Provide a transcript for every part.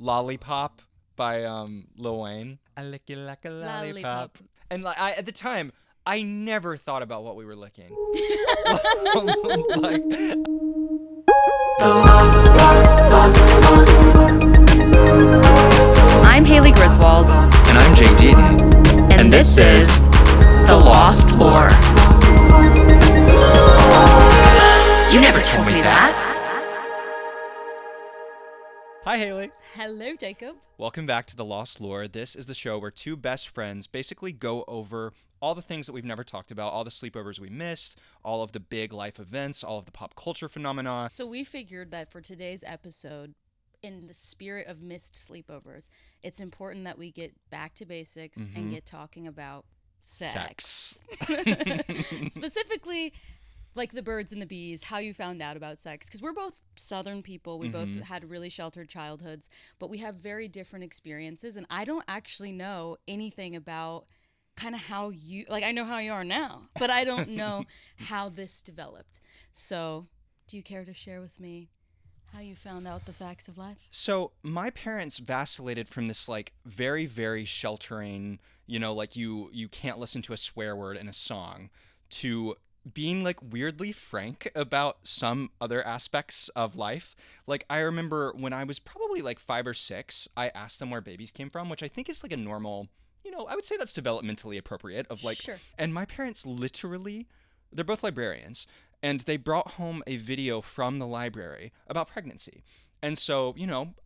Lollipop by Lil Wayne. I lick you like a lollipop. And like at the time, I never thought about what we were licking. Like, I'm Haley Griswold. and I'm Jake Deaton. And this is The Lost Lore. You never told me that. Hi, Haley. Hello, Jacob. Welcome back to The Lost Lore. This is the show where two best friends basically go over all the things that we've never talked about, all the sleepovers we missed, all of the big life events, all of the pop culture phenomena. So we figured that for today's episode, in the spirit of missed sleepovers, it's important that we get back to basics and get talking about sex. Specifically, like the birds and the bees, how you found out about sex. Because we're both Southern people. We both had really sheltered childhoods, but we have very different experiences. And I don't actually know anything about kind of how you, like, I know how you are now, but I don't know how this developed. So do you care to share with me how you found out the facts of life? So my parents vacillated from this like very, very sheltering, like you can't listen to a swear word in a song, to being like weirdly frank about some other aspects of life. Like I remember when I was probably like 5 or 6, I asked them where babies came from, which I think is like a normal, I would say that's developmentally appropriate of like, Sure. And my parents literally, they're both librarians, and they brought home a video from the library about pregnancy. And so,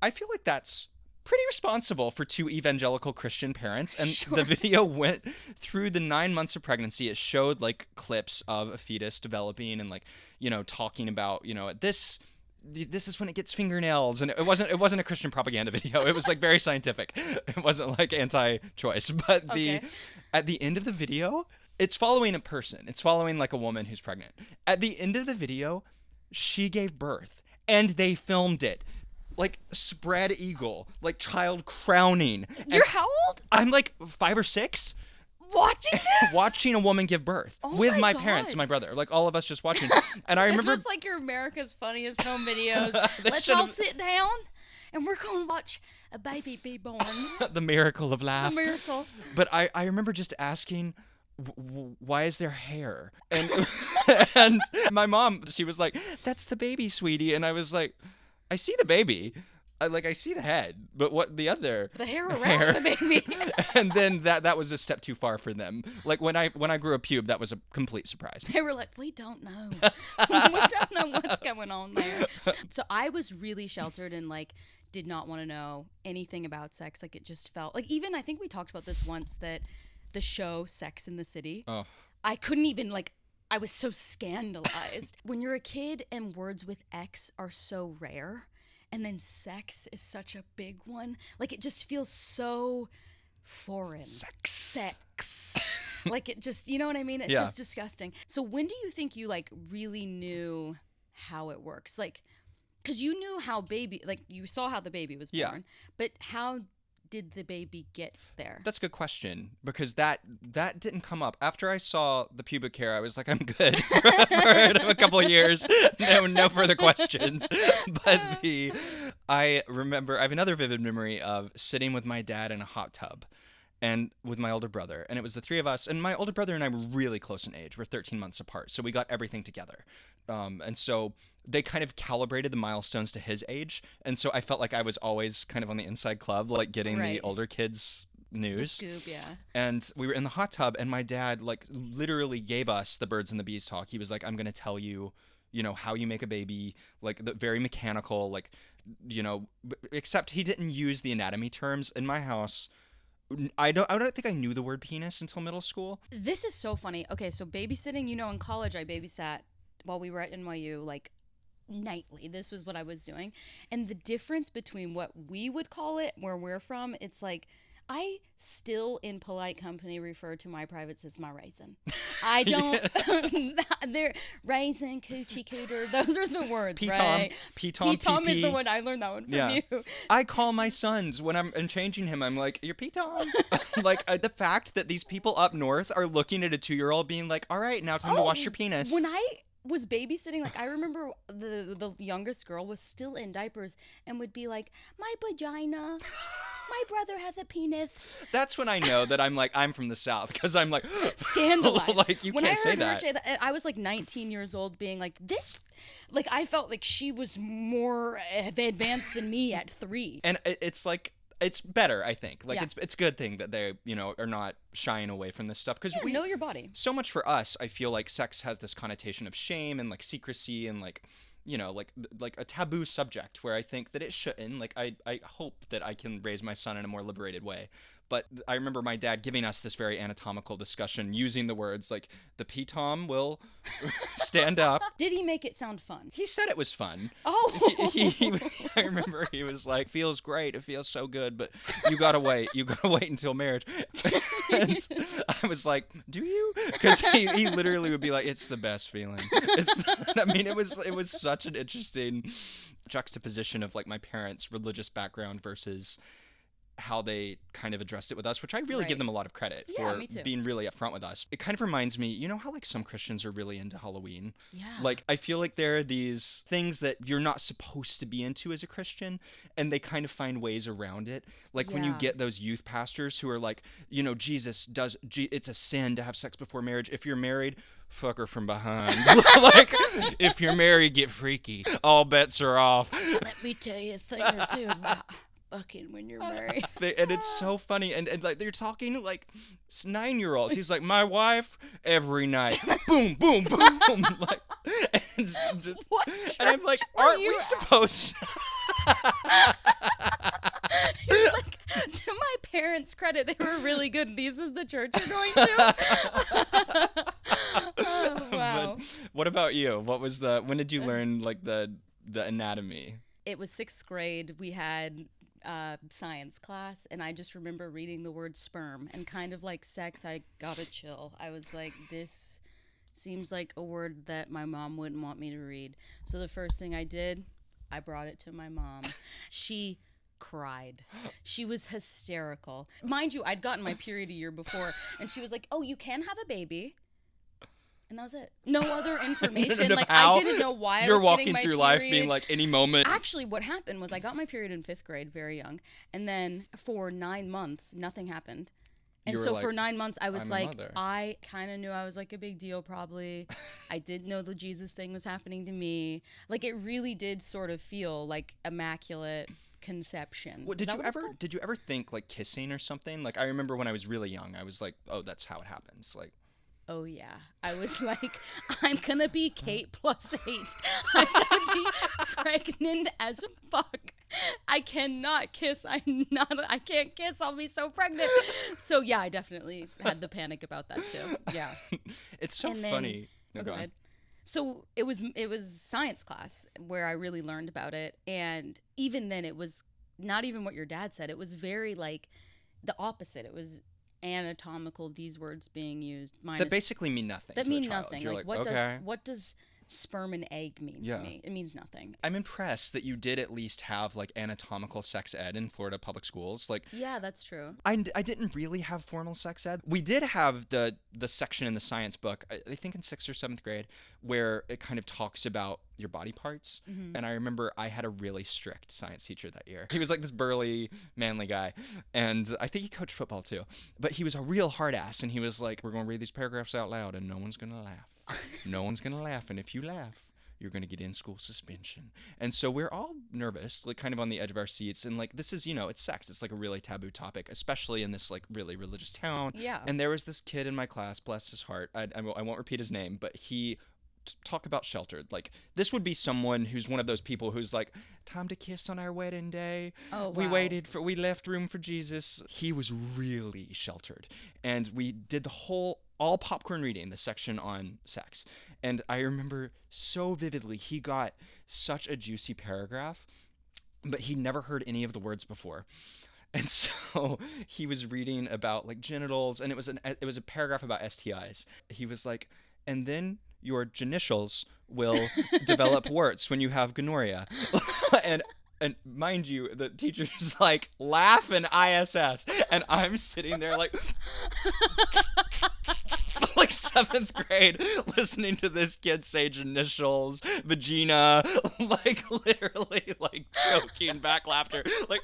I feel like that's pretty responsible for two evangelical Christian parents. And Sure. The video went through the 9 months of pregnancy. It showed like clips of a fetus developing and like, talking about, this is when it gets fingernails. And it wasn't a Christian propaganda video. It was like very scientific. It wasn't like anti-choice. But at the end of the video, it's following a person. It's following like a woman who's pregnant. At the end of the video, she gave birth and they filmed it. Like spread eagle, like child crowning. You're how old? I'm like 5 or 6. Watching this? Watching a woman give birth with my parents and my brother, like all of us just watching. And I remember This was like your America's Funniest Home Videos. They Let's should've- all sit down and we're going to watch a baby be born. the miracle of laugh. A miracle. But I remember just asking, why is there hair? And my mom, she was like, that's the baby, sweetie. And I was like, I see the baby. I see the head, but what the other? The hair around the baby. And then that was a step too far for them. Like when I grew a pube, that was a complete surprise. They were like, we don't know. We don't know what's going on there. So I was really sheltered and like did not want to know anything about sex. Like it just felt like, even I think we talked about this once, that the show Sex and the City, I couldn't even like, I was so scandalized. When you're a kid and words with X are so rare, and then sex is such a big one, like it just feels so foreign. Sex. Like it just, you know what I mean? It's just disgusting. So when do you think you like really knew how it works? Like, because you knew how you saw how the baby was born, but how did the baby get there? That's a good question, because that didn't come up. After I saw the pubic hair, I was like, I'm good for a couple of years. No further questions. But I remember, I have another vivid memory of sitting with my dad in a hot tub and with my older brother. And it was the three of us. And my older brother and I were really close in age. We're 13 months apart. So we got everything together. And so they kind of calibrated the milestones to his age. And so I felt like I was always kind of on the inside club, like getting the older kids' news. The scoop, yeah. And we were in the hot tub, and my dad like literally gave us the birds and the bees talk. He was like, I'm going to tell you, how you make a baby, like the very mechanical, like, except he didn't use the anatomy terms. In my house, I don't think I knew the word penis until middle school. This is so funny. Okay, so babysitting, in college I babysat while we were at NYU, like nightly. This was what I was doing. And the difference between what we would call it, where we're from, it's like, I still in polite company refer to my privates as my raisin. I don't, they're raisin, coochie cooter, those are the words, right? P-Tom is the one, I learned that one from you. I call my sons when I'm changing him, I'm like, you're P-Tom. Like the fact that these people up north are looking at a 2-year-old being like, all right, now time to wash your penis. When I was babysitting. Like, I remember the youngest girl was still in diapers and would be like, my vagina, my brother has a penis. That's when I know that I'm from the South, because I'm like, Scandalized. like, you when can't I say heard her that. say that, I was like 19 years old being like, this, like, I felt like she was more advanced than me at 3. And it's like, it's better, I think. Like, Yeah. it's a good thing that they, are not shying away from this stuff. Because Yeah, know your body. so much for us, I feel like sex has this connotation of shame and, like, secrecy and, like, like a taboo subject, where I think that it shouldn't. Like, I hope that I can raise my son in a more liberated way. But I remember my dad giving us this very anatomical discussion using the words like, the P-Tom will stand up. Did he make it sound fun? He said it was fun. Oh. I remember he was like, feels great. It feels so good, but you gotta wait. You gotta wait until marriage. And I was like, do you? Because he literally would be like, it's the best feeling. It was such an interesting juxtaposition of like my parents' religious background versus how they kind of addressed it with us, which I really give Right. them a lot of credit Yeah, for me too. being really upfront with us. It kind of reminds me, how like some Christians are really into Halloween? Yeah. Like, I feel like there are these things that you're not supposed to be into as a Christian, and they kind of find ways around it. Like when you Yeah. get those youth pastors who are like, it's a sin to have sex before marriage. If you're married, fuck her from behind. Like, if you're married, get freaky. All bets are off. Let me tell you a thing or two about fucking when you're married. And it's so funny, and like they're talking like 9-year-olds. He's like, my wife every night, boom, boom, boom, like, and it's just, What and I'm like, church were aren't you we at? supposed? It's like, to my parents' credit, they were really good. This is the church you're going to? Oh, wow. But what about you? When did you learn like the anatomy? It was 6th grade. We had science class, and I just remember reading the word sperm and kind of like sex. I got a chill. I was like, this seems like a word that my mom wouldn't want me to read. So the first thing I did, I brought it to my mom. She cried. She was hysterical. Mind you, I'd gotten my period a year before, and she was like, oh, you can have a baby. And that was it. No other information. Of Like, how I didn't know why you're I was walking getting my through period. life being like, any moment. Actually, what happened was I got my period in 5th grade, very young, and then for 9 months, nothing happened. And You were so like, for 9 months, I was I'm a like, mother. I kind of knew I was like a big deal, probably. I didn't know the Jesus thing was happening to me. Like, it really did sort of feel like immaculate conception. What, Is that what it's called? did you ever think like kissing or something? Like, I remember when I was really young, I was like, oh, that's how it happens. Like, Oh, yeah. I was like, I'm going to be Kate +8. I'm going to be pregnant as fuck. I cannot kiss. I can't kiss. I'll be so pregnant. So, yeah, I definitely had the panic about that, too. Yeah. it's so And then- funny. No, Oh, go go on. ahead. So it was science class where I really learned about it. And even then, it was not even what your dad said. It was very like the opposite. It was anatomical, these words being used. That basically mean nothing. That to a mean child. nothing. You're Like, okay. what does sperm and egg mean Yeah. to me? It means nothing. I'm impressed that you did at least have like anatomical sex ed in Florida public schools. Like, Yeah, that's true. I didn't really have formal sex ed. We did have the section in the science book, I think in 6th or 7th grade, where it kind of talks about your body parts. Mm-hmm. And I remember I had a really strict science teacher that year. He was like this burly, manly guy. And I think he coached football too. But he was a real hard ass. And he was like, we're going to read these paragraphs out loud and no one's going to laugh. No one's going to laugh. And if you laugh, you're going to get in-school suspension. And so we're all nervous, like kind of on the edge of our seats. And like, this is, it's sex. It's like a really taboo topic, especially in this like really religious town. Yeah. And there was this kid in my class, bless his heart. I won't repeat his name, but he talk about sheltered. Like, this would be someone who's one of those people who's like, time to kiss on our wedding day. Oh, We wow. we left room for Jesus. He was really sheltered. And we did all popcorn reading, the section on sex. And I remember so vividly, he got such a juicy paragraph, but he never heard any of the words before. And so he was reading about like genitals, and it was a paragraph about STIs. He was like, and then your genitals will develop warts when you have gonorrhea. And mind you, the teacher's like, laugh and ISS. And I'm sitting there like, like 7th grade, listening to this kid say initials, vagina, like literally like choking back laughter, like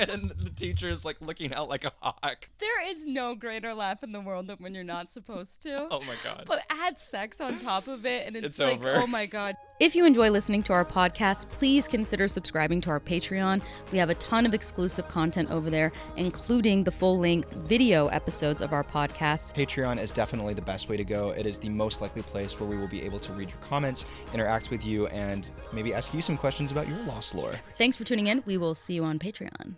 and the teacher's like looking out like a hawk. There is no greater laugh in the world than when you're not supposed to. Oh my God. But add sex on top of it, and it's like, over. oh my God. If you enjoy listening to our podcast, please consider subscribing to our Patreon. We have a ton of exclusive content over there, including the full-length video episodes of our podcast. Patreon is definitely the best way to go. It is the most likely place where we will be able to read your comments, interact with you, and maybe ask you some questions about your lost lore. Thanks for tuning in. We will see you on Patreon.